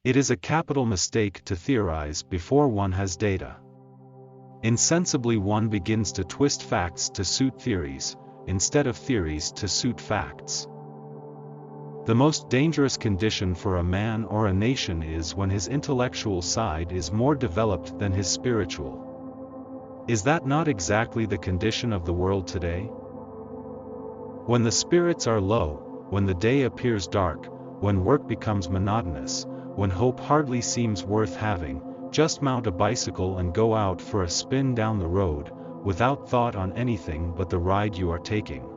It is a capital mistake to theorize before one has data. Insensibly one begins to twist facts to suit theories, instead of theories to suit facts. The most dangerous condition for a man or a nation is when his intellectual side is more developed than his spiritual. Is that not exactly the condition of the world today? When the spirits are low, when the day appears dark, when work becomes monotonous, when hope hardly seems worth having, just mount a bicycle and go out for a spin down the road, without thought on anything but the ride you are taking.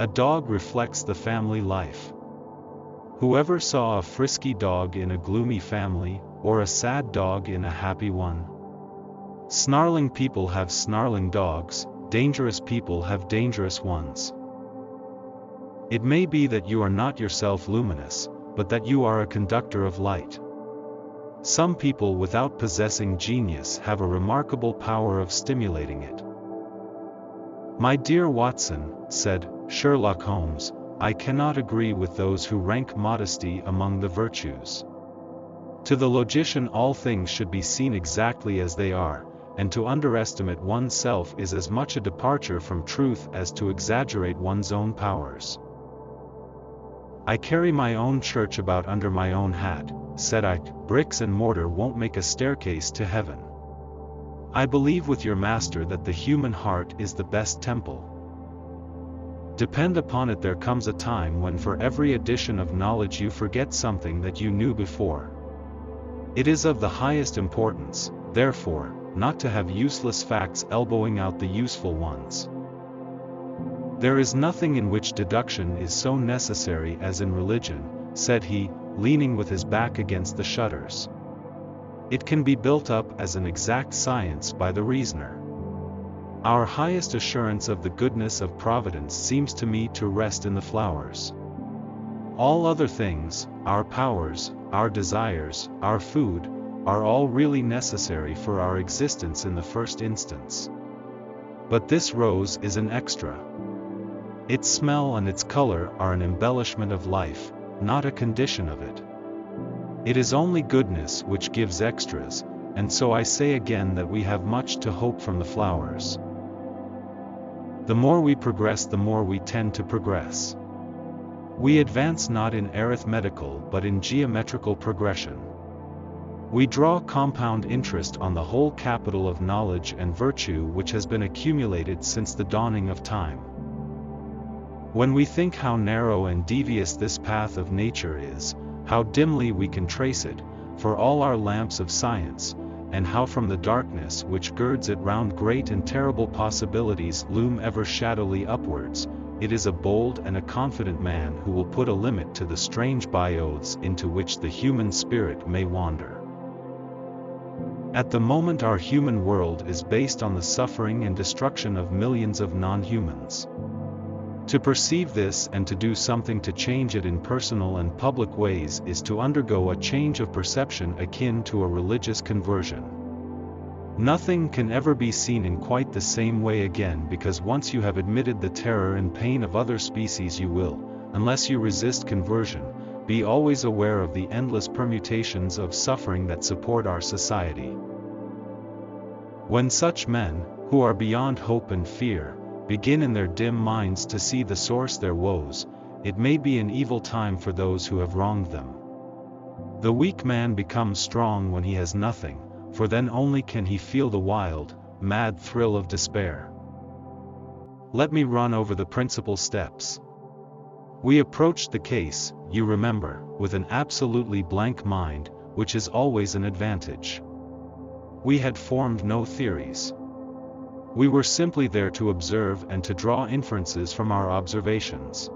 A dog reflects the family life. Whoever saw a frisky dog in a gloomy family, or a sad dog in a happy one? Snarling people have snarling dogs, dangerous people have dangerous ones. It may be that you are not yourself luminous, but that you are a conductor of light. Some people without possessing genius have a remarkable power of stimulating it. "My dear Watson," said Sherlock Holmes, "I cannot agree with those who rank modesty among the virtues. To the logician all things should be seen exactly as they are, and to underestimate oneself is as much a departure from truth as to exaggerate one's own powers." "I carry my own church about under my own hat," said I. "Bricks and mortar won't make a staircase to heaven. I believe with your master that the human heart is the best temple. Depend upon it there comes a time when for every addition of knowledge you forget something that you knew before. It is of the highest importance, therefore, not to have useless facts elbowing out the useful ones. There is nothing in which deduction is so necessary as in religion," said he, leaning with his back against the shutters. "It can be built up as an exact science by the reasoner. Our highest assurance of the goodness of Providence seems to me to rest in the flowers. All other things, our powers, our desires, our food, are all really necessary for our existence in the first instance. But this rose is an extra. Its smell and its color are an embellishment of life, not a condition of it. It is only goodness which gives extras, and so I say again that we have much to hope from the flowers. The more we progress the more we tend to progress. We advance not in arithmetical but in geometrical progression. We draw compound interest on the whole capital of knowledge and virtue which has been accumulated since the dawning of time. When we think how narrow and devious this path of nature is, how dimly we can trace it, for all our lamps of science, and how from the darkness which girds it round great and terrible possibilities loom ever shadowly upwards, it is a bold and a confident man who will put a limit to the strange byoths into which the human spirit may wander. At the moment our human world is based on the suffering and destruction of millions of non-humans. To perceive this and to do something to change it in personal and public ways is to undergo a change of perception akin to a religious conversion. Nothing can ever be seen in quite the same way again because once you have admitted the terror and pain of other species you will, unless you resist conversion, be always aware of the endless permutations of suffering that support our society. When such men, who are beyond hope and fear, begin in their dim minds to see the source their woes, it may be an evil time for those who have wronged them. The weak man becomes strong when he has nothing, for then only can he feel the wild, mad thrill of despair. Let me run over the principal steps. We approached the case, you remember, with an absolutely blank mind, which is always an advantage. We had formed no theories. We were simply there to observe and to draw inferences from our observations.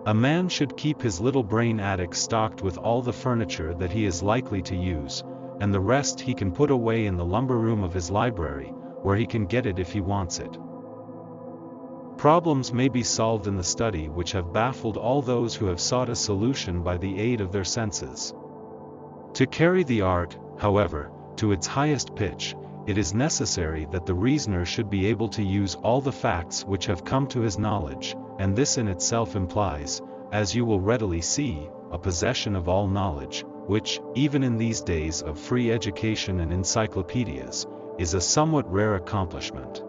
A man should keep his little brain attic stocked with all the furniture that he is likely to use, and the rest he can put away in the lumber room of his library, where he can get it if he wants it. Problems may be solved in the study which have baffled all those who have sought a solution by the aid of their senses. To carry the art, however, to its highest pitch, it is necessary that the reasoner should be able to use all the facts which have come to his knowledge, and this in itself implies, as you will readily see, a possession of all knowledge, which, even in these days of free education and encyclopedias, is a somewhat rare accomplishment.